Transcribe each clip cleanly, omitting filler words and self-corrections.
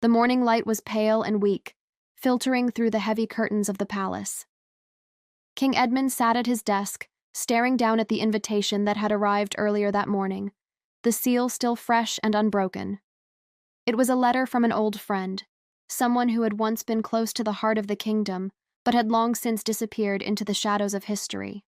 The morning light was pale and weak, filtering through the heavy curtains of the palace. King Edmund sat at his desk, staring down at the invitation that had arrived earlier that morning, the seal still fresh and unbroken. It was a letter from an old friend, someone who had once been close to the heart of the kingdom, but had long since disappeared into the shadows of history.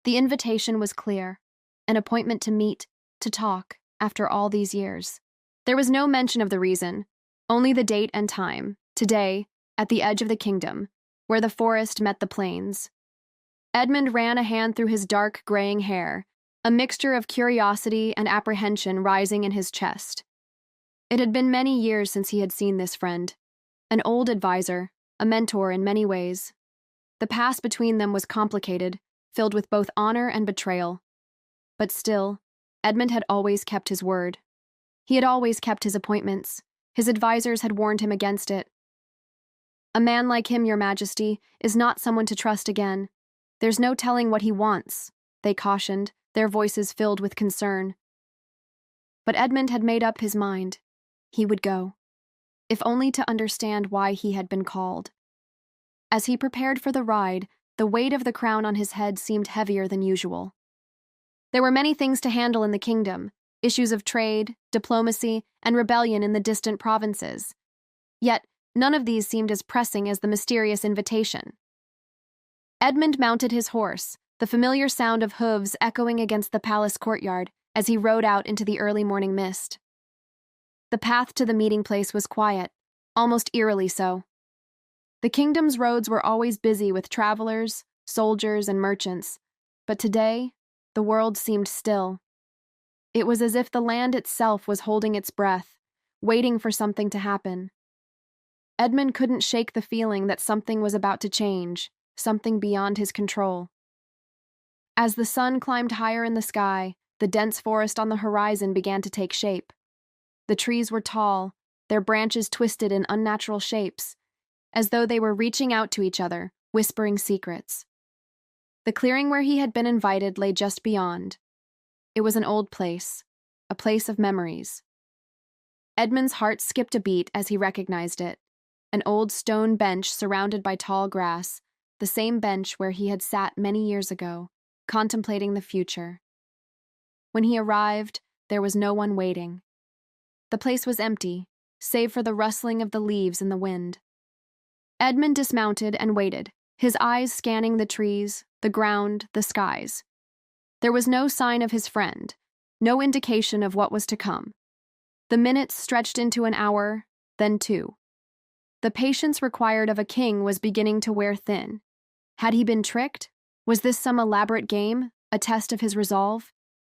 The invitation was clear, an appointment to meet, to talk, after all these years. There was no mention of the reason, only the date and time, today, at the edge of the kingdom, where the forest met the plains. Edmund ran a hand through his dark, graying hair, a mixture of curiosity and apprehension rising in his chest. It had been many years since he had seen this friend, an old advisor, a mentor in many ways. The past between them was complicated, filled with both honor and betrayal. But still, Edmund had always kept his word. He had always kept his appointments. His advisors had warned him against it. "A man like him, Your Majesty, is not someone to trust again. There's no telling what he wants," they cautioned, their voices filled with concern. But Edmund had made up his mind. He would go, if only to understand why he had been called. As he prepared for the ride, the weight of the crown on his head seemed heavier than usual. There were many things to handle in the kingdom, issues of trade, diplomacy, and rebellion in the distant provinces. Yet, none of these seemed as pressing as the mysterious invitation. Edmund mounted his horse, the familiar sound of hooves echoing against the palace courtyard as he rode out into the early morning mist. The path to the meeting place was quiet, almost eerily so. The kingdom's roads were always busy with travelers, soldiers, and merchants, but today, the world seemed still. It was as if the land itself was holding its breath, waiting for something to happen. Edmund couldn't shake the feeling that something was about to change, something beyond his control. As the sun climbed higher in the sky, the dense forest on the horizon began to take shape. The trees were tall, their branches twisted in unnatural shapes, as though they were reaching out to each other, whispering secrets. The clearing where he had been invited lay just beyond. It was an old place, a place of memories. Edmund's heart skipped a beat as he recognized it, an old stone bench surrounded by tall grass, the same bench where he had sat many years ago, contemplating the future. When he arrived, there was no one waiting. The place was empty, save for the rustling of the leaves in the wind. Edmund dismounted and waited, his eyes scanning the trees, the ground, the skies. There was no sign of his friend, no indication of what was to come. The minutes stretched into an hour, then two. The patience required of a king was beginning to wear thin. Had he been tricked? Was this some elaborate game, a test of his resolve?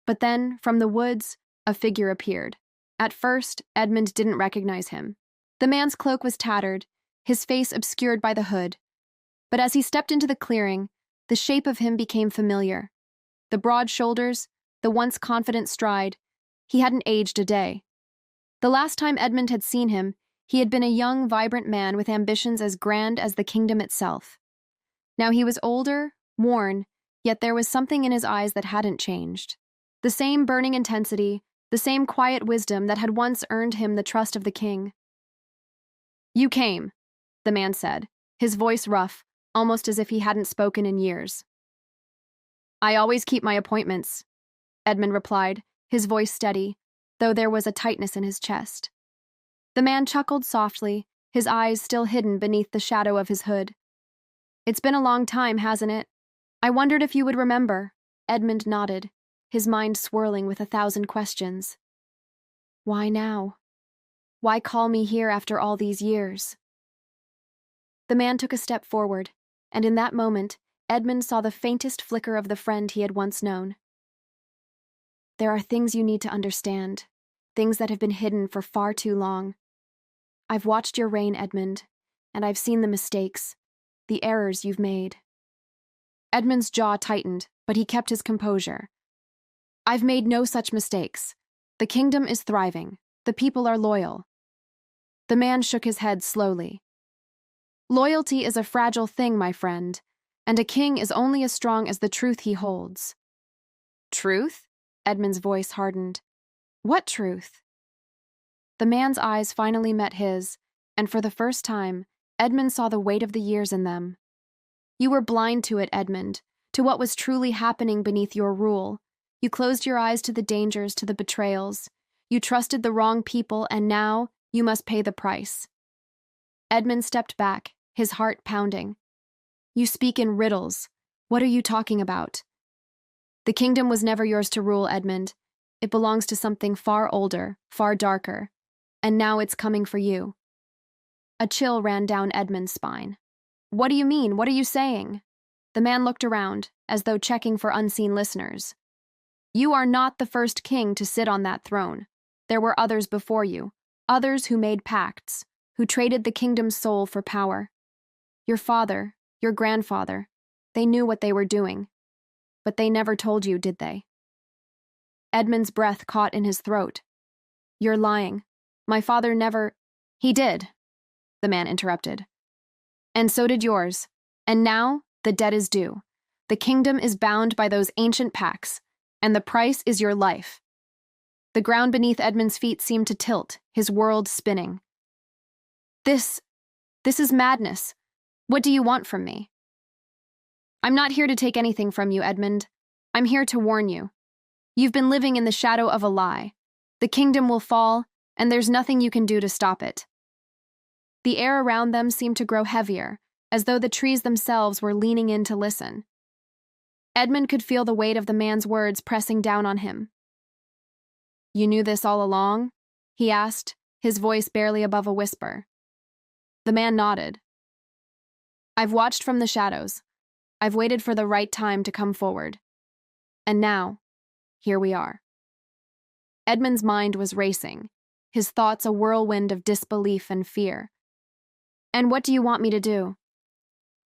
But then, from the woods, a figure appeared. At first, Edmund didn't recognize him. The man's cloak was tattered, his face obscured by the hood. But as he stepped into the clearing, the shape of him became familiar. The broad shoulders, the once confident stride, he hadn't aged a day. The last time Edmund had seen him, he had been a young, vibrant man with ambitions as grand as the kingdom itself. Now he was older, worn, yet there was something in his eyes that hadn't changed. The same burning intensity, the same quiet wisdom that had once earned him the trust of the king. "You came," the man said, his voice rough, almost as if he hadn't spoken in years. "I always keep my appointments," Edmund replied, his voice steady, though there was a tightness in his chest. The man chuckled softly, his eyes still hidden beneath the shadow of his hood. "It's been a long time, hasn't it? I wondered if you would remember." Edmund nodded, his mind swirling with 1,000 questions. Why now? Why call me here after all these years? The man took a step forward, and in that moment, Edmund saw the faintest flicker of the friend he had once known. "There are things you need to understand, things that have been hidden for far too long. I've watched your reign, Edmund, and I've seen the mistakes, the errors you've made." Edmund's jaw tightened, but he kept his composure. "I've made no such mistakes. The kingdom is thriving. The people are loyal." The man shook his head slowly. "Loyalty is a fragile thing, my friend, and a king is only as strong as the truth he holds." "Truth?" Edmund's voice hardened. "What truth?" The man's eyes finally met his, and for the first time, Edmund saw the weight of the years in them. You were blind to it, Edmund, to what was truly happening beneath your rule. You closed your eyes to the dangers, to the betrayals. You trusted the wrong people, and now you must pay the price. Edmund stepped back, his heart pounding. You speak in riddles. What are you talking about? The kingdom was never yours to rule, Edmund. It belongs to something far older, far darker. And now it's coming for you. A chill ran down Edmund's spine. What do you mean? What are you saying? The man looked around, as though checking for unseen listeners. You are not the first king to sit on that throne. There were others before you, others who made pacts, who traded the kingdom's soul for power. Your father, your grandfather, they knew what they were doing. But they never told you, did they? Edmund's breath caught in his throat. You're lying. My father never— He did, the man interrupted. And so did yours. And now, the debt is due. The kingdom is bound by those ancient pacts, and the price is your life. The ground beneath Edmund's feet seemed to tilt, his world spinning. This is madness. What do you want from me? I'm not here to take anything from you, Edmund. I'm here to warn you. You've been living in the shadow of a lie. The kingdom will fall, and there's nothing you can do to stop it. The air around them seemed to grow heavier, as though the trees themselves were leaning in to listen. Edmund could feel the weight of the man's words pressing down on him. You knew this all along? He asked, his voice barely above a whisper. The man nodded. I've watched from the shadows. I've waited for the right time to come forward. And now, here we are. Edmund's mind was racing, his thoughts a whirlwind of disbelief and fear. And what do you want me to do?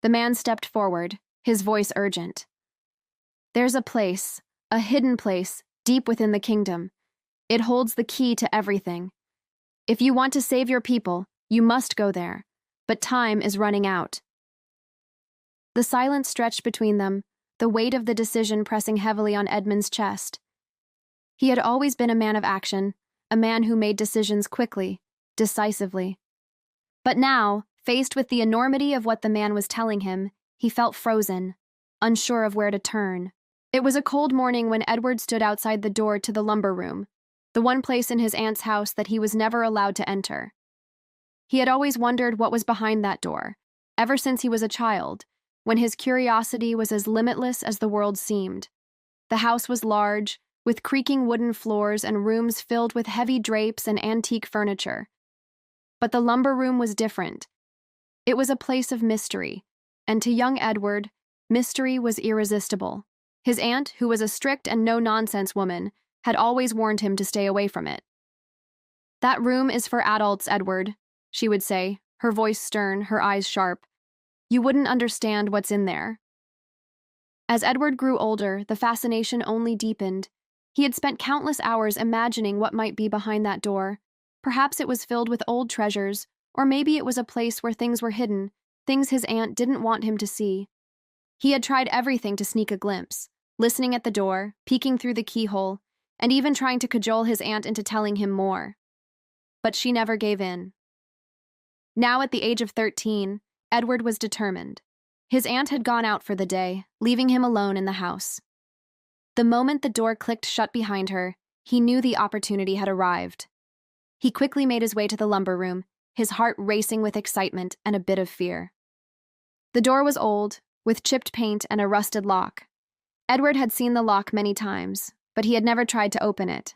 The man stepped forward, his voice urgent. There's a place, a hidden place, deep within the kingdom. It holds the key to everything. If you want to save your people, you must go there. But time is running out. The silence stretched between them, the weight of the decision pressing heavily on Edmund's chest. He had always been a man of action, a man who made decisions quickly, decisively. But now, faced with the enormity of what the man was telling him, he felt frozen, unsure of where to turn. It was a cold morning when Edward stood outside the door to the lumber room, the one place in his aunt's house that he was never allowed to enter. He had always wondered what was behind that door, ever since he was a child, when his curiosity was as limitless as the world seemed. The house was large, with creaking wooden floors and rooms filled with heavy drapes and antique furniture. But the lumber room was different. It was a place of mystery, and to young Edward, mystery was irresistible. His aunt, who was a strict and no-nonsense woman, had always warned him to stay away from it. That room is for adults, Edward, she would say, her voice stern, her eyes sharp. You wouldn't understand what's in there. As Edward grew older, the fascination only deepened. He had spent countless hours imagining what might be behind that door. Perhaps it was filled with old treasures, or maybe it was a place where things were hidden, things his aunt didn't want him to see. He had tried everything to sneak a glimpse, listening at the door, peeking through the keyhole, and even trying to cajole his aunt into telling him more. But she never gave in. Now at the age of 13, Edward was determined. His aunt had gone out for the day, leaving him alone in the house. The moment the door clicked shut behind her, he knew the opportunity had arrived. He quickly made his way to the lumber room, his heart racing with excitement and a bit of fear. The door was old, with chipped paint and a rusted lock. Edward had seen the lock many times, but he had never tried to open it.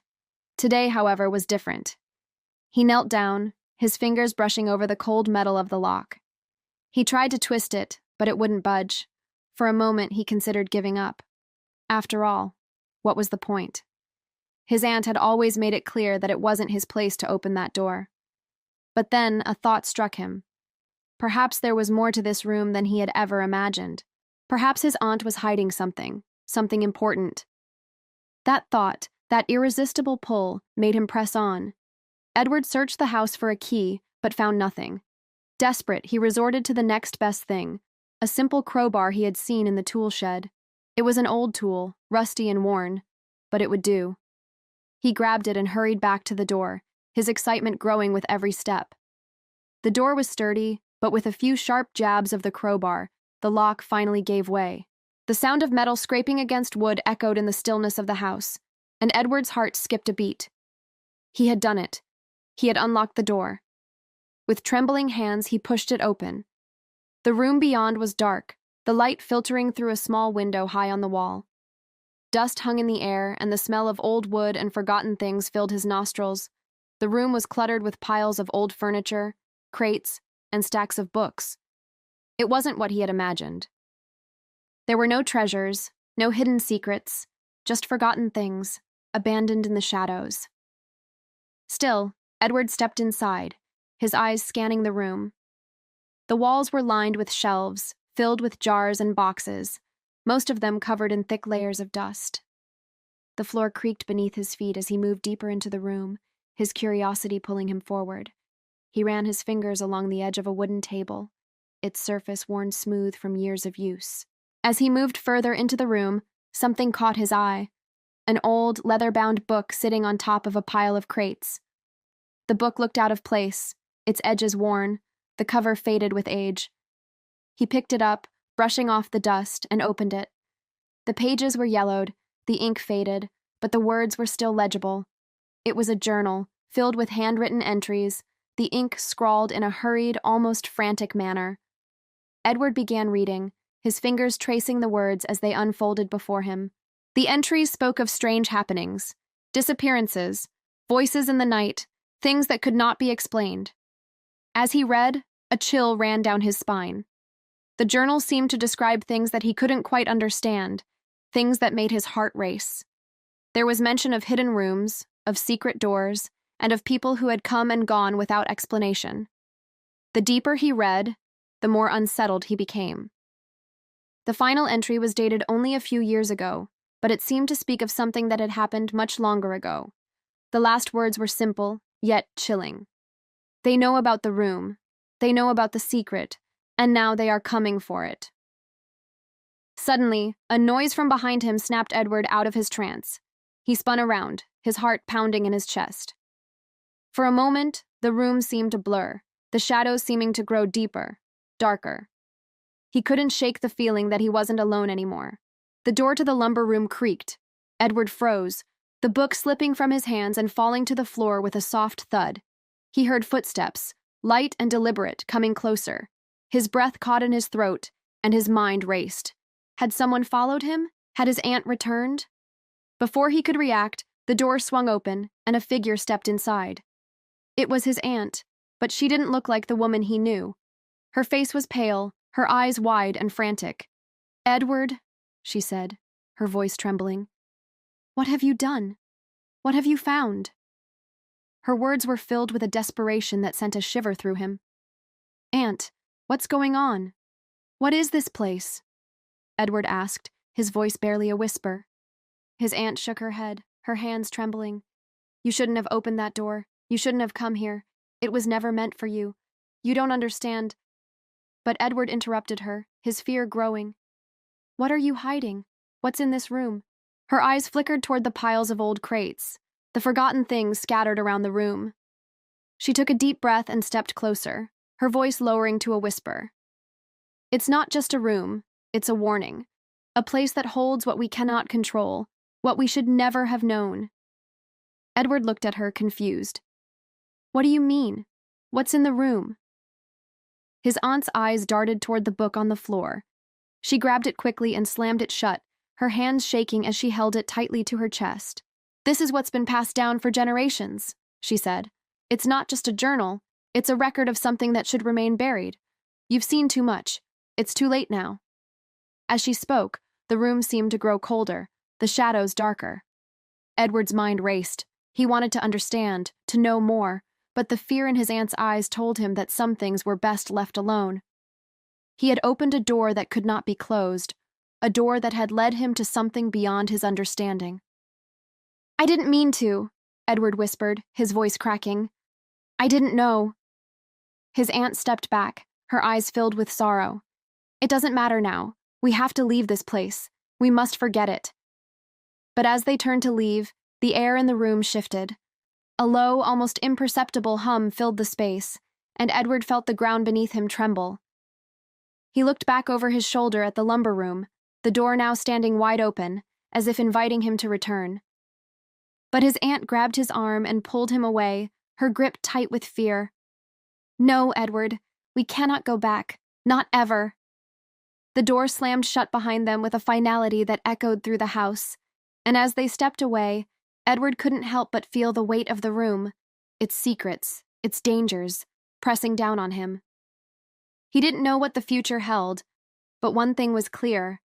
Today, however, was different. He knelt down, his fingers brushing over the cold metal of the lock. He tried to twist it, but it wouldn't budge. For a moment, he considered giving up. After all, what was the point? His aunt had always made it clear that it wasn't his place to open that door. But then a thought struck him. Perhaps there was more to this room than he had ever imagined. Perhaps his aunt was hiding something important. That thought, that irresistible pull, made him press on. Edward searched the house for a key, but found nothing. Desperate, he resorted to the next best thing, a simple crowbar he had seen in the tool shed. It was an old tool, rusty and worn, but it would do. He grabbed it and hurried back to the door, his excitement growing with every step. The door was sturdy, but with a few sharp jabs of the crowbar, the lock finally gave way. The sound of metal scraping against wood echoed in the stillness of the house, and Edward's heart skipped a beat. He had done it. He had unlocked the door. With trembling hands, he pushed it open. The room beyond was dark, the light filtering through a small window high on the wall. Dust hung in the air, and the smell of old wood and forgotten things filled his nostrils. The room was cluttered with piles of old furniture, crates, and stacks of books. It wasn't what he had imagined. There were no treasures, no hidden secrets, just forgotten things, abandoned in the shadows. Still, Edward stepped inside, his eyes scanning the room. The walls were lined with shelves, filled with jars and boxes, most of them covered in thick layers of dust. The floor creaked beneath his feet as he moved deeper into the room, his curiosity pulling him forward. He ran his fingers along the edge of a wooden table, its surface worn smooth from years of use. As he moved further into the room, something caught his eye, an old, leather-bound book sitting on top of a pile of crates. The book looked out of place, its edges worn, the cover faded with age. He picked it up, brushing off the dust, and opened it. The pages were yellowed, the ink faded, but the words were still legible. It was a journal, filled with handwritten entries, the ink scrawled in a hurried, almost frantic manner. Edward began reading, his fingers tracing the words as they unfolded before him. The entries spoke of strange happenings, disappearances, voices in the night, things that could not be explained. As he read, a chill ran down his spine. The journal seemed to describe things that he couldn't quite understand, things that made his heart race. There was mention of hidden rooms, of secret doors, and of people who had come and gone without explanation. The deeper he read, the more unsettled he became. The final entry was dated only a few years ago, but it seemed to speak of something that had happened much longer ago. The last words were simple, yet chilling. They know about the room, they know about the secret, and now they are coming for it. Suddenly, a noise from behind him snapped Edward out of his trance. He spun around, his heart pounding in his chest. For a moment, the room seemed to blur, the shadows seeming to grow deeper, darker. He couldn't shake the feeling that he wasn't alone anymore. The door to the lumber room creaked. Edward froze, the book slipping from his hands and falling to the floor with a soft thud. He heard footsteps, light and deliberate, coming closer. His breath caught in his throat, and his mind raced. Had someone followed him? Had his aunt returned? Before he could react, the door swung open, and a figure stepped inside. It was his aunt, but she didn't look like the woman he knew. Her face was pale, her eyes wide and frantic. "Edward," she said, her voice trembling. "What have you done? What have you found?" Her words were filled with a desperation that sent a shiver through him. "Aunt, what's going on? What is this place?" Edward asked, his voice barely a whisper. His aunt shook her head, her hands trembling. "You shouldn't have opened that door. You shouldn't have come here. It was never meant for you. You don't understand." But Edward interrupted her, his fear growing. "What are you hiding? What's in this room?" Her eyes flickered toward the piles of old crates, the forgotten things scattered around the room. She took a deep breath and stepped closer, her voice lowering to a whisper. "It's not just a room, it's a warning. A place that holds what we cannot control, what we should never have known." Edward looked at her, confused. "What do you mean? What's in the room?" His aunt's eyes darted toward the book on the floor. She grabbed it quickly and slammed it shut, her hands shaking as she held it tightly to her chest. "This is what's been passed down for generations," she said. "It's not just a journal, it's a record of something that should remain buried. You've seen too much. It's too late now." As she spoke, the room seemed to grow colder, the shadows darker. Edward's mind raced. He wanted to understand, to know more, but the fear in his aunt's eyes told him that some things were best left alone. He had opened a door that could not be closed, a door that had led him to something beyond his understanding. "I didn't mean to," Edward whispered, his voice cracking. "I didn't know." His aunt stepped back, her eyes filled with sorrow. "It doesn't matter now. We have to leave this place. We must forget it." But as they turned to leave, the air in the room shifted. A low, almost imperceptible hum filled the space, and Edward felt the ground beneath him tremble. He looked back over his shoulder at the lumber room, the door now standing wide open, as if inviting him to return. But his aunt grabbed his arm and pulled him away, her grip tight with fear. "No, Edward, we cannot go back. Not ever." The door slammed shut behind them with a finality that echoed through the house, and as they stepped away, Edward couldn't help but feel the weight of the room, its secrets, its dangers, pressing down on him. He didn't know what the future held, but one thing was clear.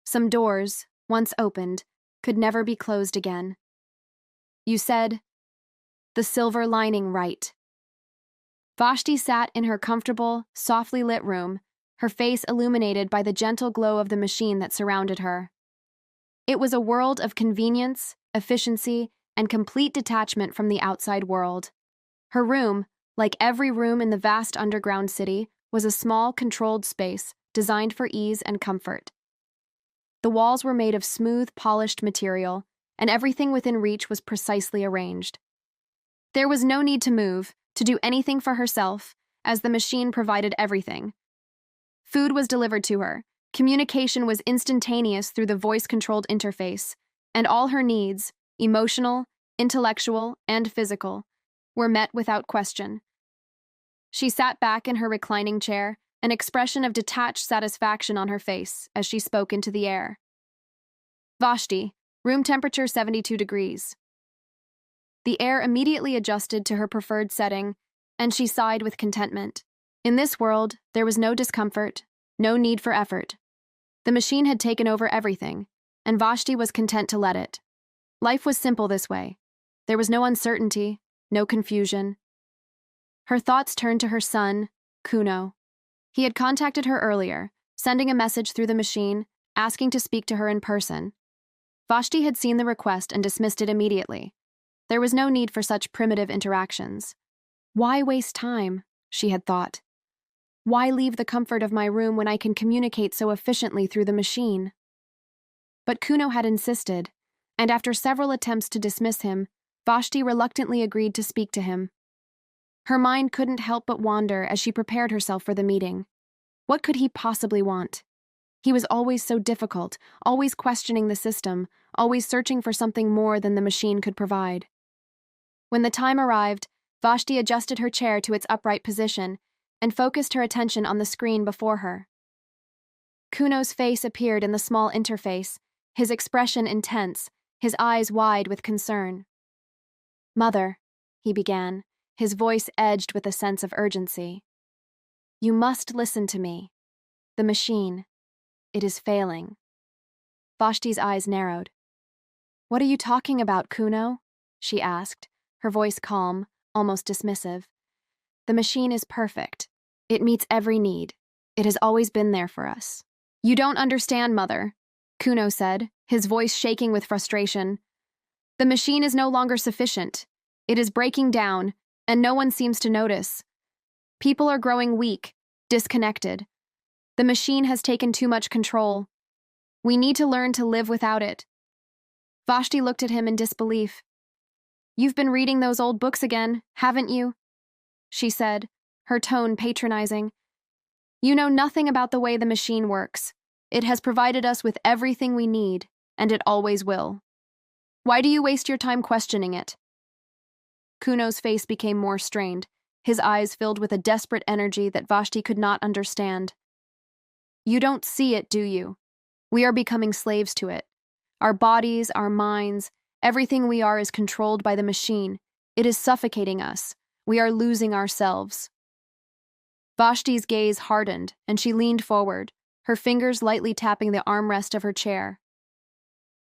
Some doors, once opened, could never be closed again. "You said, the silver lining right." Vashti sat in her comfortable, softly lit room, her face illuminated by the gentle glow of the machine that surrounded her. It was a world of convenience, efficiency, and complete detachment from the outside world. Her room, like every room in the vast underground city, was a small, controlled space designed for ease and comfort. The walls were made of smooth, polished material, and everything within reach was precisely arranged. There was no need to move, to do anything for herself, as the machine provided everything. Food was delivered to her, communication was instantaneous through the voice-controlled interface, and all her needs, emotional, intellectual, and physical, were met without question. She sat back in her reclining chair, an expression of detached satisfaction on her face as she spoke into the air. "Vashti, room temperature 72 degrees. The air immediately adjusted to her preferred setting, and she sighed with contentment. In this world, there was no discomfort, no need for effort. The machine had taken over everything, and Vashti was content to let it. Life was simple this way. There was no uncertainty, no confusion. Her thoughts turned to her son, Kuno. He had contacted her earlier, sending a message through the machine, asking to speak to her in person. Vashti had seen the request and dismissed it immediately. There was no need for such primitive interactions. Why waste time, she had thought. Why leave the comfort of my room when I can communicate so efficiently through the machine? But Kuno had insisted, and after several attempts to dismiss him, Vashti reluctantly agreed to speak to him. Her mind couldn't help but wander as she prepared herself for the meeting. What could he possibly want? He was always so difficult, always questioning the system, always searching for something more than the machine could provide. When the time arrived, Vashti adjusted her chair to its upright position and focused her attention on the screen before her. Kuno's face appeared in the small interface, his expression intense, his eyes wide with concern. "Mother," he began, his voice edged with a sense of urgency. "You must listen to me. The machine, it is failing." Vashti's eyes narrowed. "What are you talking about, Kuno?" she asked, her voice calm, almost dismissive. "The machine is perfect. It meets every need. It has always been there for us." "You don't understand, Mother," Kuno said, his voice shaking with frustration. "The machine is no longer sufficient. It is breaking down, and no one seems to notice. People are growing weak, disconnected. The machine has taken too much control. We need to learn to live without it." Vashti looked at him in disbelief. "You've been reading those old books again, haven't you?" she said, her tone patronizing. "You know nothing about the way the machine works. It has provided us with everything we need, and it always will. Why do you waste your time questioning it?" Kuno's face became more strained, his eyes filled with a desperate energy that Vashti could not understand. "You don't see it, do you? We are becoming slaves to it. Our bodies, our minds, everything we are is controlled by the machine. It is suffocating us. We are losing ourselves." Vashti's gaze hardened, and she leaned forward, her fingers lightly tapping the armrest of her chair.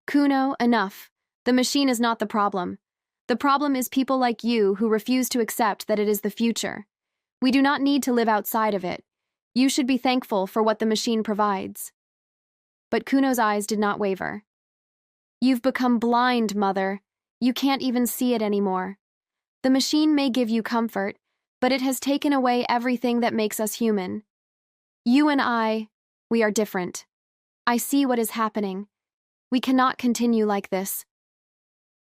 "Kuno, enough. The machine is not the problem. The problem is people like you who refuse to accept that it is the future. We do not need to live outside of it. You should be thankful for what the machine provides." But Kuno's eyes did not waver. "You've become blind, Mother. You can't even see it anymore. The machine may give you comfort, but it has taken away everything that makes us human. You and I, we are different. I see what is happening. We cannot continue like this."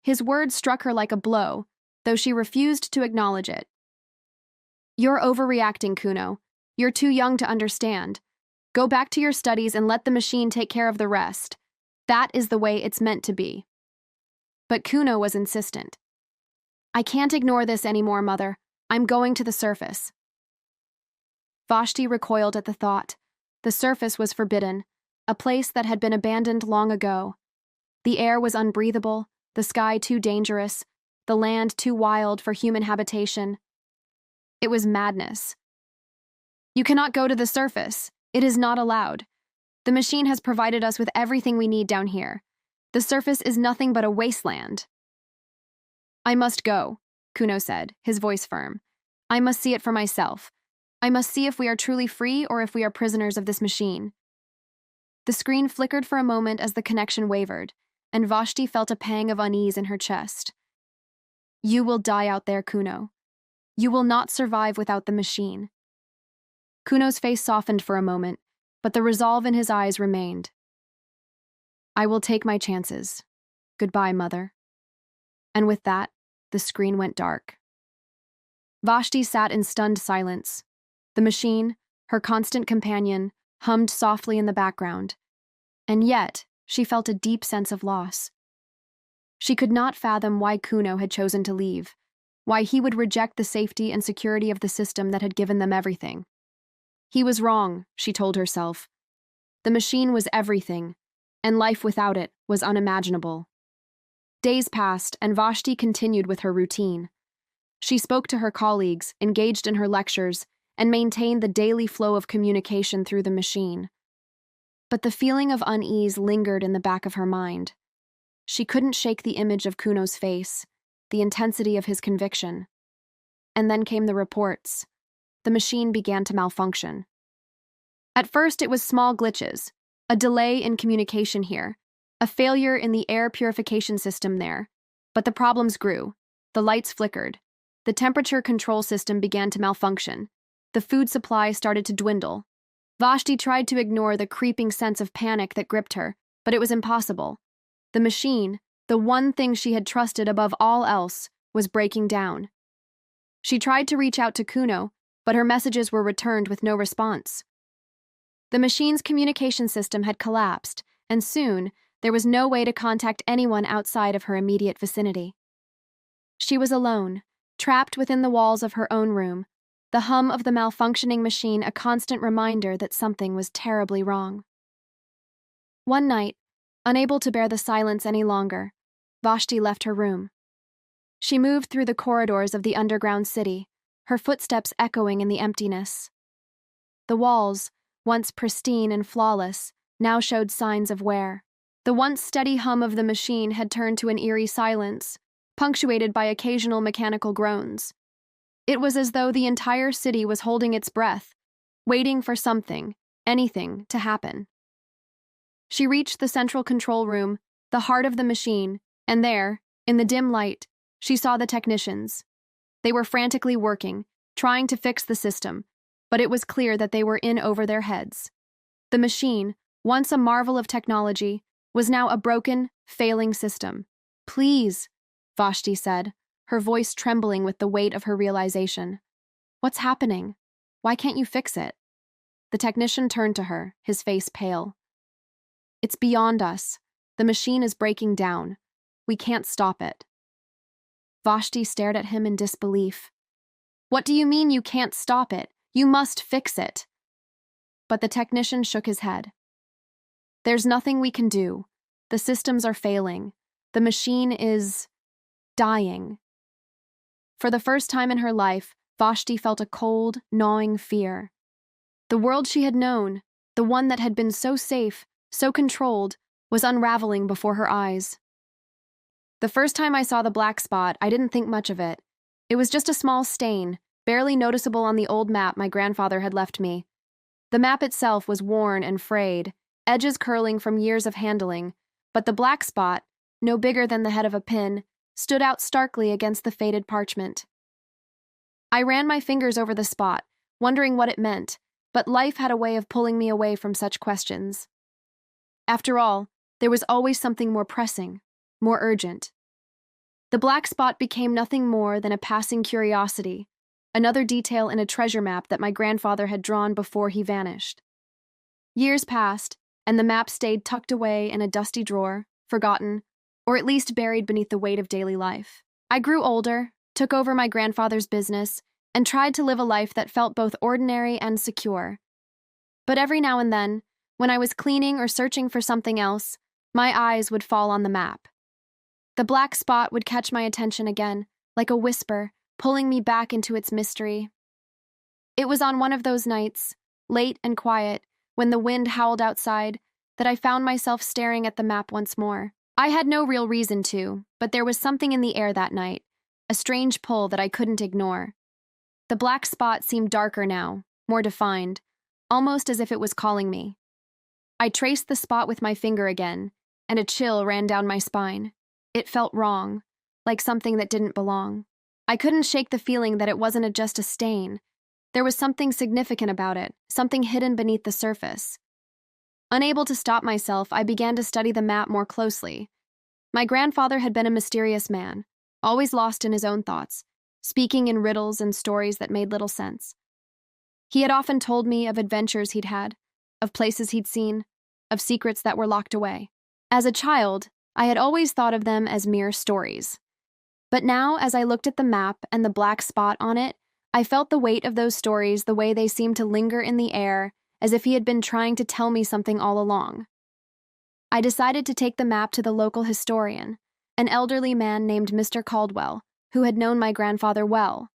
His words struck her like a blow, though she refused to acknowledge it. "You're overreacting, Kuno. You're too young to understand. Go back to your studies and let the machine take care of the rest. That is the way it's meant to be." But Kuno was insistent. "I can't ignore this anymore, Mother. I'm going to the surface." Vashti recoiled at the thought. The surface was forbidden, a place that had been abandoned long ago. The air was unbreathable, the sky too dangerous, the land too wild for human habitation. It was madness. "You cannot go to the surface. It is not allowed. The machine has provided us with everything we need down here. The surface is nothing but a wasteland." "I must go," Kuno said, his voice firm. "I must see it for myself. I must see if we are truly free or if we are prisoners of this machine." The screen flickered for a moment as the connection wavered, and Vashti felt a pang of unease in her chest. "You will die out there, Kuno. You will not survive without the machine." Kuno's face softened for a moment, but the resolve in his eyes remained. "I will take my chances. Goodbye, Mother." And with that, the screen went dark. Vashti sat in stunned silence. The machine, her constant companion, hummed softly in the background. And yet, she felt a deep sense of loss. She could not fathom why Kuno had chosen to leave, why he would reject the safety and security of the system that had given them everything. He was wrong, she told herself. The machine was everything, and life without it was unimaginable. Days passed, and Vashti continued with her routine. She spoke to her colleagues, engaged in her lectures, and maintained the daily flow of communication through the machine. But the feeling of unease lingered in the back of her mind. She couldn't shake the image of Kuno's face, the intensity of his conviction. And then came the reports. The machine began to malfunction. At first, it was small glitches, a delay in communication here, a failure in the air purification system there. But the problems grew. The lights flickered. The temperature control system began to malfunction. The food supply started to dwindle. Vashti tried to ignore the creeping sense of panic that gripped her, but it was impossible. The machine, the one thing she had trusted above all else, was breaking down. She tried to reach out to Kuno, but her messages were returned with no response. The machine's communication system had collapsed, and soon there was no way to contact anyone outside of her immediate vicinity. She was alone, trapped within the walls of her own room, the hum of the malfunctioning machine a constant reminder that something was terribly wrong. One night, unable to bear the silence any longer, Vashti left her room. She moved through the corridors of the underground city, her footsteps echoing in the emptiness. The walls, once pristine and flawless, now showed signs of wear. The once steady hum of the machine had turned to an eerie silence, punctuated by occasional mechanical groans. It was as though the entire city was holding its breath, waiting for something, anything, to happen. She reached the central control room, the heart of the machine, and there, in the dim light, she saw the technicians. They were frantically working, trying to fix the system, but it was clear that they were in over their heads. The machine, once a marvel of technology, was now a broken, failing system. "Please," Vashti said, her voice trembling with the weight of her realization. "What's happening? Why can't you fix it?" The technician turned to her, his face pale. "It's beyond us. The machine is breaking down. We can't stop it." Vashti stared at him in disbelief. "What do you mean you can't stop it? You must fix it." But the technician shook his head. "There's nothing we can do. The systems are failing. The machine is dying." For the first time in her life, Vashti felt a cold, gnawing fear. The world she had known, the one that had been so safe, so controlled, was unraveling before her eyes. "The first time I saw the black spot, I didn't think much of it. It was just a small stain, barely noticeable on the old map my grandfather had left me. The map itself was worn and frayed, edges curling from years of handling, but the black spot, no bigger than the head of a pin, stood out starkly against the faded parchment. I ran my fingers over the spot, wondering what it meant, but life had a way of pulling me away from such questions. After all, there was always something more pressing, more urgent. The black spot became nothing more than a passing curiosity, another detail in a treasure map that my grandfather had drawn before he vanished. Years passed, and the map stayed tucked away in a dusty drawer, forgotten, or at least buried beneath the weight of daily life. I grew older, took over my grandfather's business, and tried to live a life that felt both ordinary and secure. But every now and then, when I was cleaning or searching for something else, my eyes would fall on the map. The black spot would catch my attention again, like a whisper, pulling me back into its mystery. It was on one of those nights, late and quiet, when the wind howled outside, that I found myself staring at the map once more. I had no real reason to, but there was something in the air that night, a strange pull that I couldn't ignore. The black spot seemed darker now, more defined, almost as if it was calling me. I traced the spot with my finger again, and a chill ran down my spine. It felt wrong, like something that didn't belong. I couldn't shake the feeling that it wasn't just a stain. There was something significant about it, something hidden beneath the surface. Unable to stop myself, I began to study the map more closely. My grandfather had been a mysterious man, always lost in his own thoughts, speaking in riddles and stories that made little sense. He had often told me of adventures he'd had, of places he'd seen, of secrets that were locked away. As a child, I had always thought of them as mere stories. But now, as I looked at the map and the black spot on it, I felt the weight of those stories the way they seemed to linger in the air, as if he had been trying to tell me something all along. I decided to take the map to the local historian, an elderly man named Mr. Caldwell, who had known my grandfather well.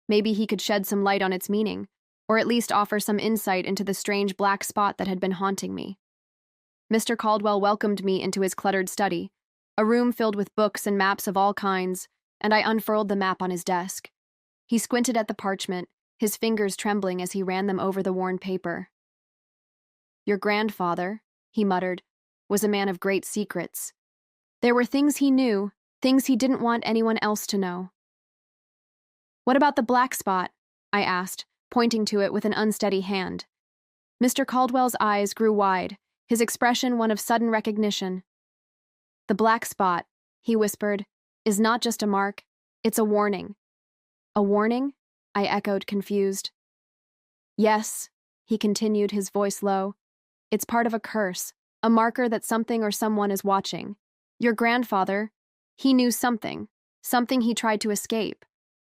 Maybe he could shed some light on its meaning, or at least offer some insight into the strange black spot that had been haunting me. Mr. Caldwell welcomed me into his cluttered study, a room filled with books and maps of all kinds, and I unfurled the map on his desk. He squinted at the parchment, his fingers trembling as he ran them over the worn paper. "Your grandfather," he muttered, "was a man of great secrets. There were things he knew, things he didn't want anyone else to know." "What about the black spot?" I asked, pointing to it with an unsteady hand. Mr. Caldwell's eyes grew wide, his expression one of sudden recognition. "The black spot," he whispered, "is not just a mark, it's a warning." "A warning?" I echoed, confused. "Yes," he continued, his voice low. "It's part of a curse, a marker that something or someone is watching. Your grandfather, he knew something he tried to escape.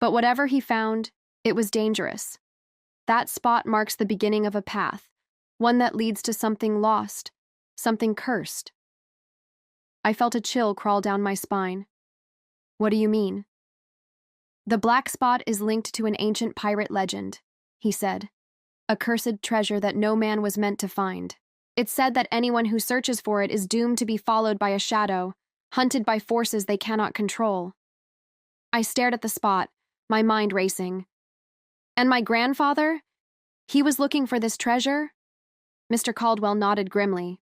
But whatever he found, it was dangerous. That spot marks the beginning of a path, one that leads to something lost, something cursed." I felt a chill crawl down my spine. "What do you mean?" "The black spot is linked to an ancient pirate legend," he said. "A cursed treasure that no man was meant to find. It's said that anyone who searches for it is doomed to be followed by a shadow, hunted by forces they cannot control." I stared at the spot, my mind racing. "And my grandfather? He was looking for this treasure?" Mr. Caldwell nodded grimly.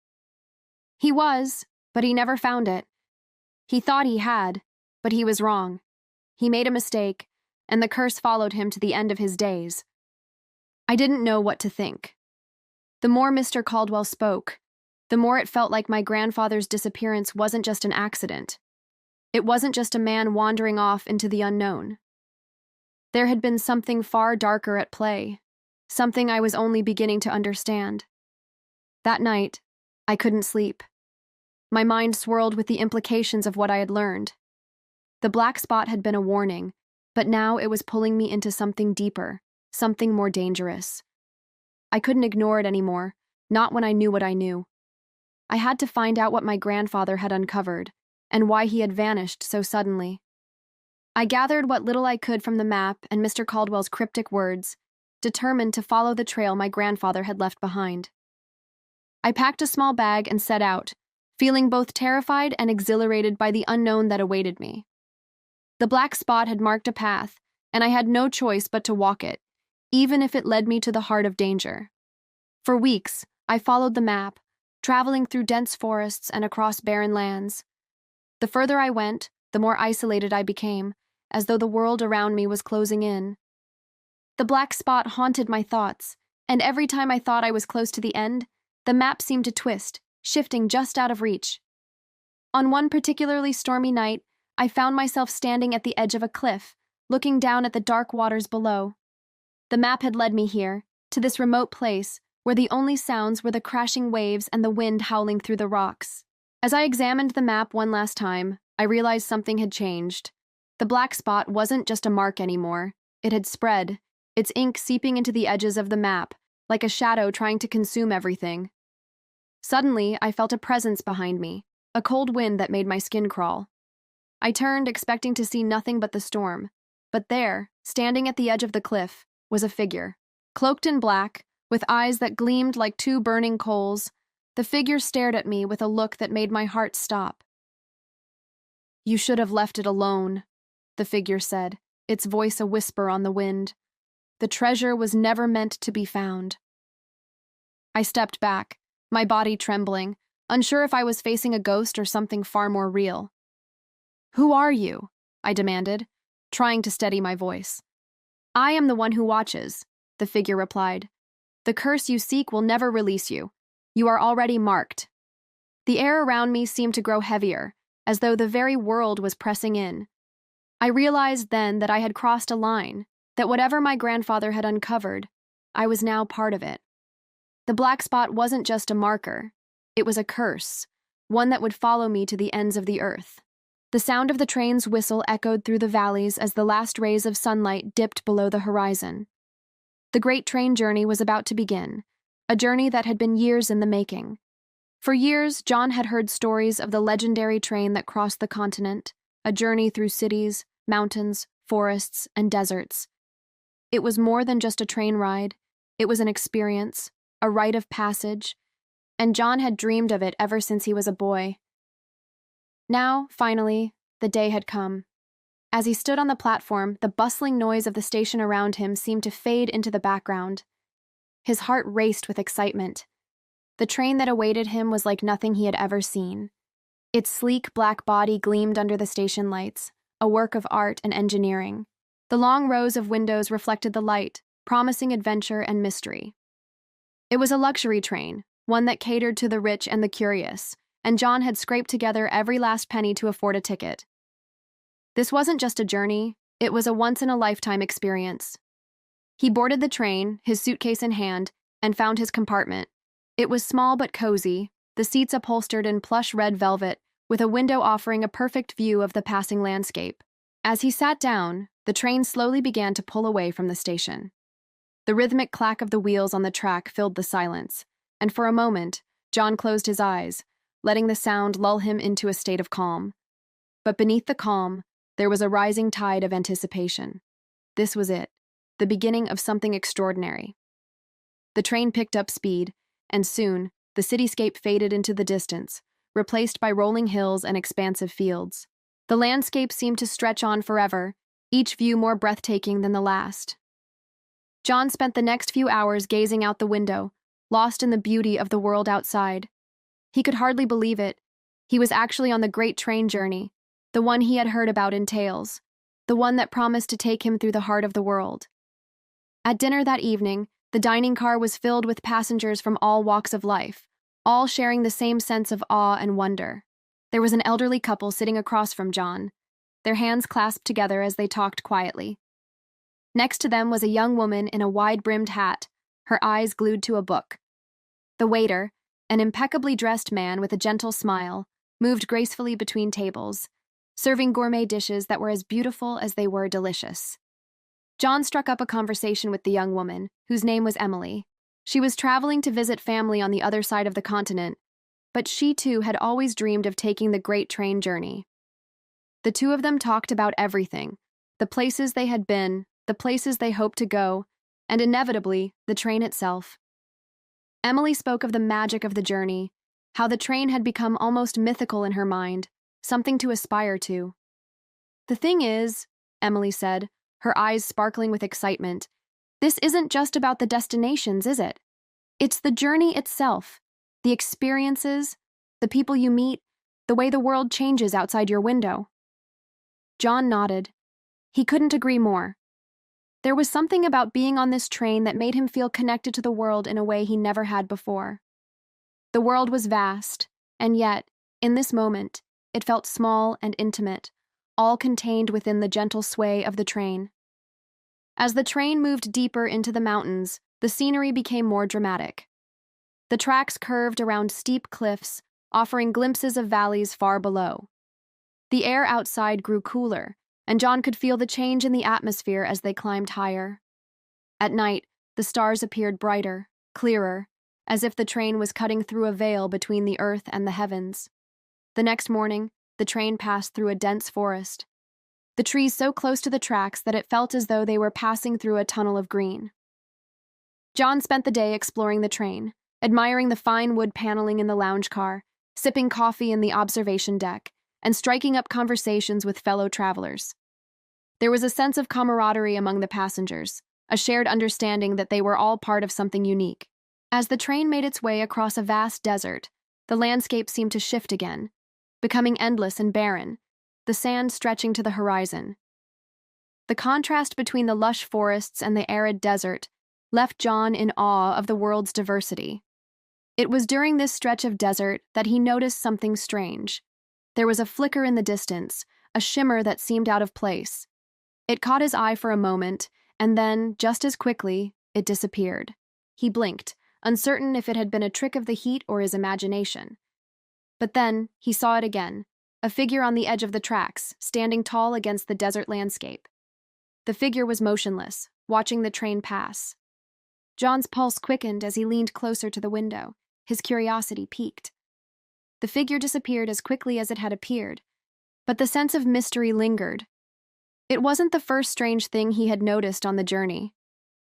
"He was, but he never found it. He thought he had, but he was wrong. He made a mistake, and the curse followed him to the end of his days." I didn't know what to think. The more Mr. Caldwell spoke, the more it felt like my grandfather's disappearance wasn't just an accident. It wasn't just a man wandering off into the unknown. There had been something far darker at play, something I was only beginning to understand. That night, I couldn't sleep. My mind swirled with the implications of what I had learned. The black spot had been a warning, but now it was pulling me into something deeper, something more dangerous. I couldn't ignore it anymore, not when I knew what I knew. I had to find out what my grandfather had uncovered, and why he had vanished so suddenly. I gathered what little I could from the map and Mr. Caldwell's cryptic words, determined to follow the trail my grandfather had left behind. I packed a small bag and set out, feeling both terrified and exhilarated by the unknown that awaited me. The black spot had marked a path, and I had no choice but to walk it, even if it led me to the heart of danger. For weeks, I followed the map, traveling through dense forests and across barren lands. The further I went, the more isolated I became, as though the world around me was closing in. The black spot haunted my thoughts, and every time I thought I was close to the end, the map seemed to twist, shifting just out of reach. On one particularly stormy night, I found myself standing at the edge of a cliff, looking down at the dark waters below. The map had led me here, to this remote place, where the only sounds were the crashing waves and the wind howling through the rocks. As I examined the map one last time, I realized something had changed. The black spot wasn't just a mark anymore. It had spread, its ink seeping into the edges of the map, like a shadow trying to consume everything. Suddenly, I felt a presence behind me, a cold wind that made my skin crawl. I turned, expecting to see nothing but the storm. But there, standing at the edge of the cliff, was a figure. Cloaked in black, with eyes that gleamed like two burning coals, the figure stared at me with a look that made my heart stop. "You should have left it alone," the figure said, its voice a whisper on the wind. "The treasure was never meant to be found." I stepped back, my body trembling, unsure if I was facing a ghost or something far more real. "Who are you?" I demanded, trying to steady my voice. "I am the one who watches," the figure replied. "The curse you seek will never release you. You are already marked." The air around me seemed to grow heavier, as though the very world was pressing in. I realized then that I had crossed a line, that whatever my grandfather had uncovered, I was now part of it. The black spot wasn't just a marker. It was a curse, one that would follow me to the ends of the earth. The sound of the train's whistle echoed through the valleys as the last rays of sunlight dipped below the horizon. The great train journey was about to begin, a journey that had been years in the making. For years, John had heard stories of the legendary train that crossed the continent, a journey through cities, mountains, forests, and deserts. It was more than just a train ride. It was an experience, a rite of passage, and John had dreamed of it ever since he was a boy. Now, finally, the day had come. As he stood on the platform, the bustling noise of the station around him seemed to fade into the background. His heart raced with excitement. The train that awaited him was like nothing he had ever seen. Its sleek black body gleamed under the station lights, a work of art and engineering. The long rows of windows reflected the light, promising adventure and mystery. It was a luxury train, one that catered to the rich and the curious, and John had scraped together every last penny to afford a ticket. This wasn't just a journey, it was a once-in-a-lifetime experience. He boarded the train, his suitcase in hand, and found his compartment. It was small but cozy, the seats upholstered in plush red velvet, with a window offering a perfect view of the passing landscape. As he sat down, the train slowly began to pull away from the station. The rhythmic clack of the wheels on the track filled the silence, and for a moment, John closed his eyes, letting the sound lull him into a state of calm. But beneath the calm, there was a rising tide of anticipation. This was it, the beginning of something extraordinary. The train picked up speed, and soon, the cityscape faded into the distance, replaced by rolling hills and expansive fields. The landscape seemed to stretch on forever, each view more breathtaking than the last. John spent the next few hours gazing out the window, lost in the beauty of the world outside. He could hardly believe it. He was actually on the great train journey, the one he had heard about in tales, the one that promised to take him through the heart of the world. At dinner that evening, the dining car was filled with passengers from all walks of life, all sharing the same sense of awe and wonder. There was an elderly couple sitting across from John, their hands clasped together as they talked quietly. Next to them was a young woman in a wide-brimmed hat, her eyes glued to a book. The waiter, an impeccably dressed man with a gentle smile, moved gracefully between tables, serving gourmet dishes that were as beautiful as they were delicious. John struck up a conversation with the young woman, whose name was Emily. She was traveling to visit family on the other side of the continent, but she too had always dreamed of taking the great train journey. The two of them talked about everything, the places they had been, the places they hoped to go, and inevitably, the train itself. Emily spoke of the magic of the journey, how the train had become almost mythical in her mind, something to aspire to. "The thing is," Emily said, her eyes sparkling with excitement, "this isn't just about the destinations, is it? It's the journey itself, the experiences, the people you meet, the way the world changes outside your window." John nodded. He couldn't agree more. There was something about being on this train that made him feel connected to the world in a way he never had before. The world was vast, and yet, in this moment, it felt small and intimate, all contained within the gentle sway of the train. As the train moved deeper into the mountains, the scenery became more dramatic. The tracks curved around steep cliffs, offering glimpses of valleys far below. The air outside grew cooler, and John could feel the change in the atmosphere as they climbed higher. At night, the stars appeared brighter, clearer, as if the train was cutting through a veil between the earth and the heavens. The next morning, the train passed through a dense forest, the trees so close to the tracks that it felt as though they were passing through a tunnel of green. John spent the day exploring the train, admiring the fine wood paneling in the lounge car, sipping coffee in the observation deck, and striking up conversations with fellow travelers. There was a sense of camaraderie among the passengers, a shared understanding that they were all part of something unique. As the train made its way across a vast desert, the landscape seemed to shift again, becoming endless and barren, the sand stretching to the horizon. The contrast between the lush forests and the arid desert left John in awe of the world's diversity. It was during this stretch of desert that he noticed something strange. There was a flicker in the distance, a shimmer that seemed out of place. It caught his eye for a moment, and then, just as quickly, it disappeared. He blinked, uncertain if it had been a trick of the heat or his imagination. But then, he saw it again, a figure on the edge of the tracks, standing tall against the desert landscape. The figure was motionless, watching the train pass. John's pulse quickened as he leaned closer to the window, his curiosity piqued. The figure disappeared as quickly as it had appeared, but the sense of mystery lingered. It wasn't the first strange thing he had noticed on the journey.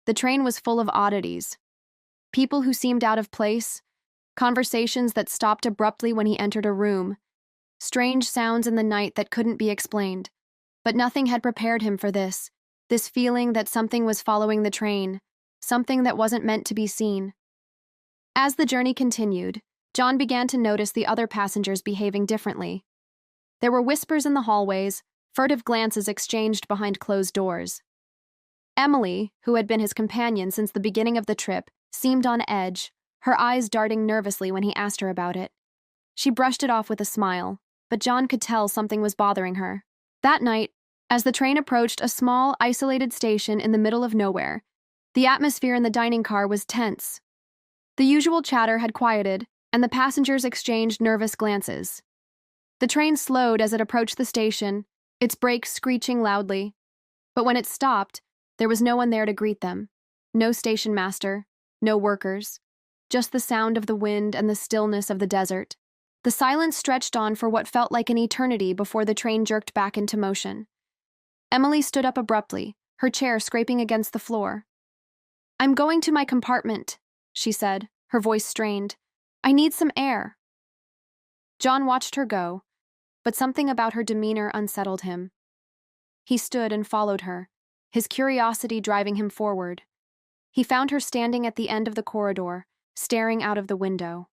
The train was full of oddities. People who seemed out of place, conversations that stopped abruptly when he entered a room, strange sounds in the night that couldn't be explained. But nothing had prepared him for this feeling that something was following the train, something that wasn't meant to be seen. As the journey continued, John began to notice the other passengers behaving differently. There were whispers in the hallways, furtive glances exchanged behind closed doors. Emily, who had been his companion since the beginning of the trip, seemed on edge, her eyes darting nervously when he asked her about it. She brushed it off with a smile, but John could tell something was bothering her. That night, as the train approached a small, isolated station in the middle of nowhere, the atmosphere in the dining car was tense. The usual chatter had quieted, and the passengers exchanged nervous glances. The train slowed as it approached the station, its brakes screeching loudly. But when it stopped, there was no one there to greet them. No station master, no workers, just the sound of the wind and the stillness of the desert. The silence stretched on for what felt like an eternity before the train jerked back into motion. Emily stood up abruptly, her chair scraping against the floor. "I'm going to my compartment," she said, her voice strained. "I need some air." John watched her go, but something about her demeanor unsettled him. He stood and followed her, his curiosity driving him forward. He found her standing at the end of the corridor, staring out of the window.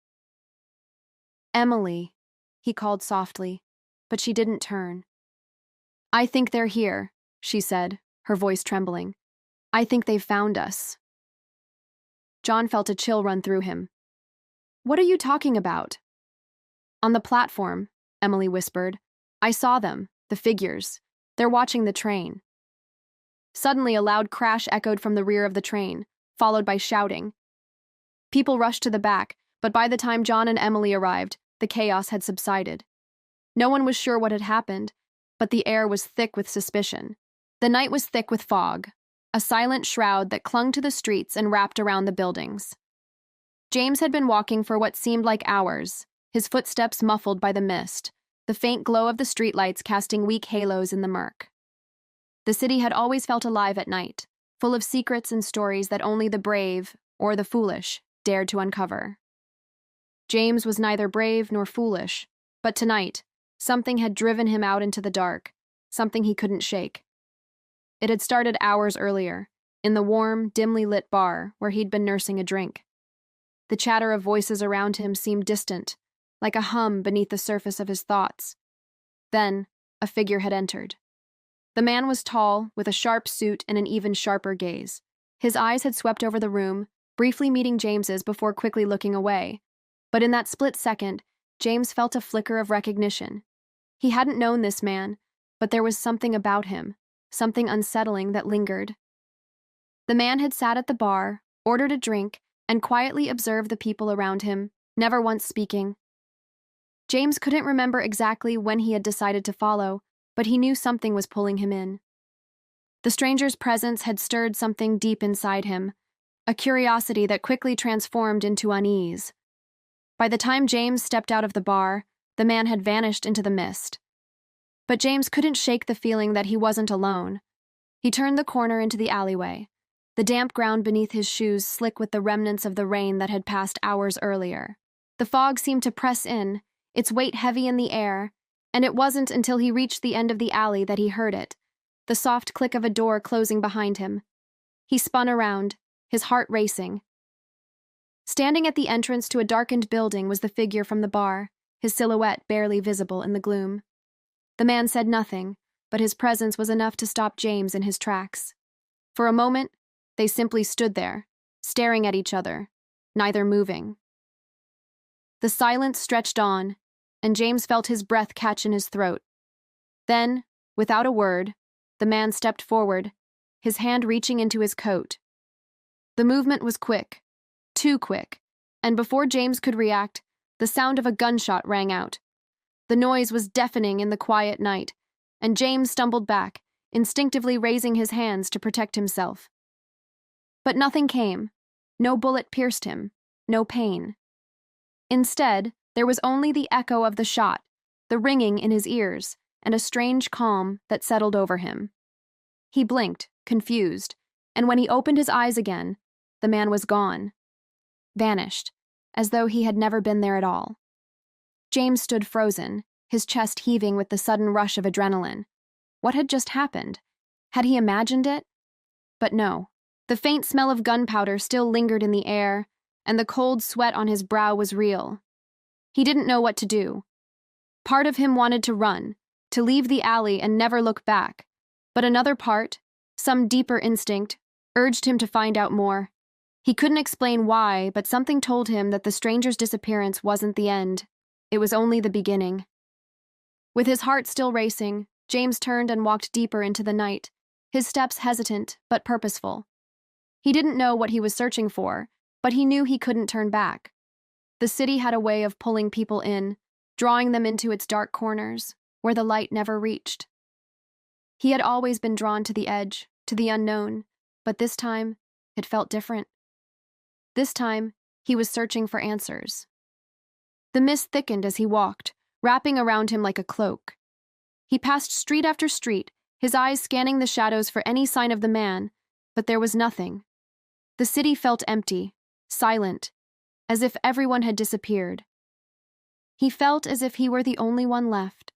"Emily," he called softly, but she didn't turn. "I think they're here," she said, her voice trembling. "I think they've found us." John felt a chill run through him. "What are you talking about?" "On the platform," Emily whispered. "I saw them, the figures. They're watching the train." Suddenly, a loud crash echoed from the rear of the train, followed by shouting. People rushed to the back, but by the time John and Emily arrived, the chaos had subsided. No one was sure what had happened, but the air was thick with suspicion. The night was thick with fog, a silent shroud that clung to the streets and wrapped around the buildings. James had been walking for what seemed like hours, his footsteps muffled by the mist, the faint glow of the streetlights casting weak halos in the murk. The city had always felt alive at night, full of secrets and stories that only the brave, or the foolish, dared to uncover. James was neither brave nor foolish, but tonight, something had driven him out into the dark, something he couldn't shake. It had started hours earlier, in the warm, dimly lit bar where he'd been nursing a drink. The chatter of voices around him seemed distant, like a hum beneath the surface of his thoughts. Then, a figure had entered. The man was tall, with a sharp suit and an even sharper gaze. His eyes had swept over the room, briefly meeting James's before quickly looking away. But in that split second, James felt a flicker of recognition. He hadn't known this man, but there was something about him, something unsettling that lingered. The man had sat at the bar, ordered a drink, and quietly observed the people around him, never once speaking. James couldn't remember exactly when he had decided to follow, but he knew something was pulling him in. The stranger's presence had stirred something deep inside him, a curiosity that quickly transformed into unease. By the time James stepped out of the bar, the man had vanished into the mist. But James couldn't shake the feeling that he wasn't alone. He turned the corner into the alleyway, the damp ground beneath his shoes slick with the remnants of the rain that had passed hours earlier. The fog seemed to press in, its weight heavy in the air, and it wasn't until he reached the end of the alley that he heard it, the soft click of a door closing behind him. He spun around, his heart racing. Standing at the entrance to a darkened building was the figure from the bar, his silhouette barely visible in the gloom. The man said nothing, but his presence was enough to stop James in his tracks. For a moment, they simply stood there, staring at each other, neither moving. The silence stretched on, and James felt his breath catch in his throat. Then, without a word, the man stepped forward, his hand reaching into his coat. The movement was quick, too quick, and before James could react, the sound of a gunshot rang out. The noise was deafening in the quiet night, and James stumbled back, instinctively raising his hands to protect himself. But nothing came. No bullet pierced him, no pain. Instead, there was only the echo of the shot, the ringing in his ears, and a strange calm that settled over him. He blinked, confused, and when he opened his eyes again, the man was gone. Vanished, as though he had never been there at all. James stood frozen, his chest heaving with the sudden rush of adrenaline. What had just happened? Had he imagined it? But no. The faint smell of gunpowder still lingered in the air, and the cold sweat on his brow was real. He didn't know what to do. Part of him wanted to run, to leave the alley and never look back, but another part, some deeper instinct, urged him to find out more. He couldn't explain why, but something told him that the stranger's disappearance wasn't the end. It was only the beginning. With his heart still racing, James turned and walked deeper into the night, his steps hesitant but purposeful. He didn't know what he was searching for, but he knew he couldn't turn back. The city had a way of pulling people in, drawing them into its dark corners, where the light never reached. He had always been drawn to the edge, to the unknown, but this time, it felt different. This time, he was searching for answers. The mist thickened as he walked, wrapping around him like a cloak. He passed street after street, his eyes scanning the shadows for any sign of the man, but there was nothing. The city felt empty, silent, as if everyone had disappeared. He felt as if he were the only one left.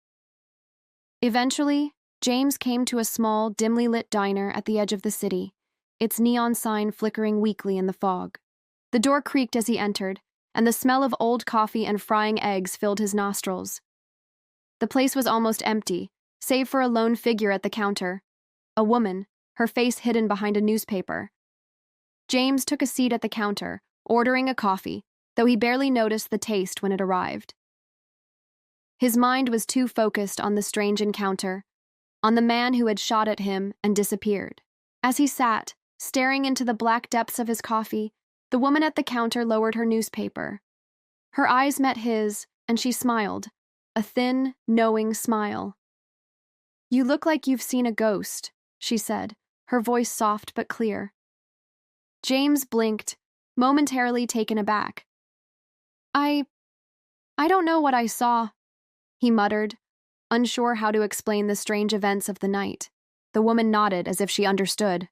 Eventually, James came to a small, dimly lit diner at the edge of the city, its neon sign flickering weakly in the fog. The door creaked as he entered, and the smell of old coffee and frying eggs filled his nostrils. The place was almost empty, save for a lone figure at the counter, a woman, her face hidden behind a newspaper. James took a seat at the counter, ordering a coffee, though he barely noticed the taste when it arrived. His mind was too focused on the strange encounter, on the man who had shot at him and disappeared. As he sat, staring into the black depths of his coffee, the woman at the counter lowered her newspaper. Her eyes met his, and she smiled, a thin, knowing smile. "You look like you've seen a ghost," she said, her voice soft but clear. James blinked, momentarily taken aback. I don't know what I saw," he muttered, unsure how to explain the strange events of the night. The woman nodded as if she understood.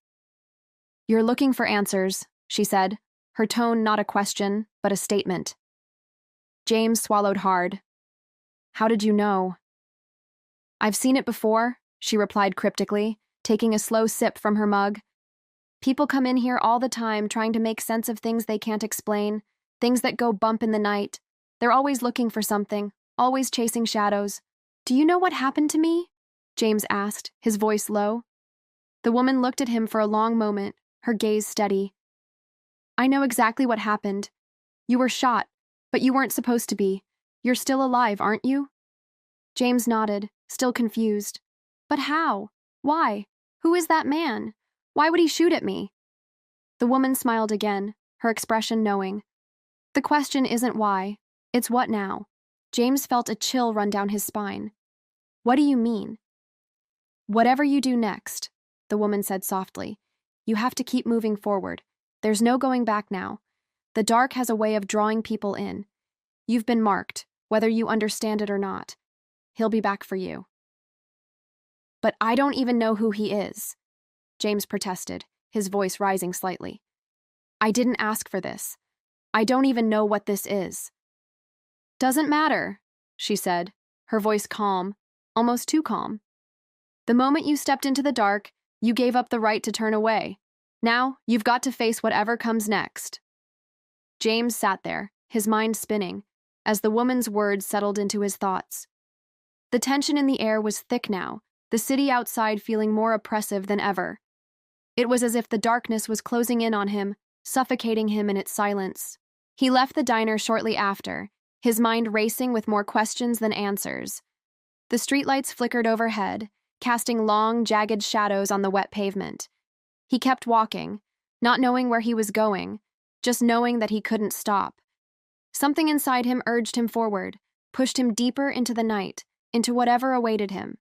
"You're looking for answers," she said, her tone not a question, but a statement. James swallowed hard. "How did you know?" "I've seen it before," she replied cryptically, taking a slow sip from her mug. "People come in here all the time trying to make sense of things they can't explain, things that go bump in the night. They're always looking for something, always chasing shadows. Do you know what happened to me?" James asked, his voice low. The woman looked at him for a long moment, her gaze steady. "I know exactly what happened. You were shot, but you weren't supposed to be. You're still alive, aren't you?" James nodded, still confused. But how? Why? Who is that man? Why would he shoot at me? The woman smiled again, her expression knowing. The question isn't why, it's what now. James felt a chill run down his spine. What do you mean? Whatever you do next, the woman said softly, you have to keep moving forward. There's no going back now. The dark has a way of drawing people in. You've been marked, whether you understand it or not. He'll be back for you. But I don't even know who he is, James protested, his voice rising slightly. I didn't ask for this. I don't even know what this is. Doesn't matter, she said, her voice calm, almost too calm. The moment you stepped into the dark, you gave up the right to turn away. Now, you've got to face whatever comes next. James sat there, his mind spinning, as the woman's words settled into his thoughts. The tension in the air was thick now, the city outside feeling more oppressive than ever. It was as if the darkness was closing in on him, suffocating him in its silence. He left the diner shortly after, his mind racing with more questions than answers. The streetlights flickered overhead, casting long, jagged shadows on the wet pavement. He kept walking, not knowing where he was going, just knowing that he couldn't stop. Something inside him urged him forward, pushed him deeper into the night, into whatever awaited him.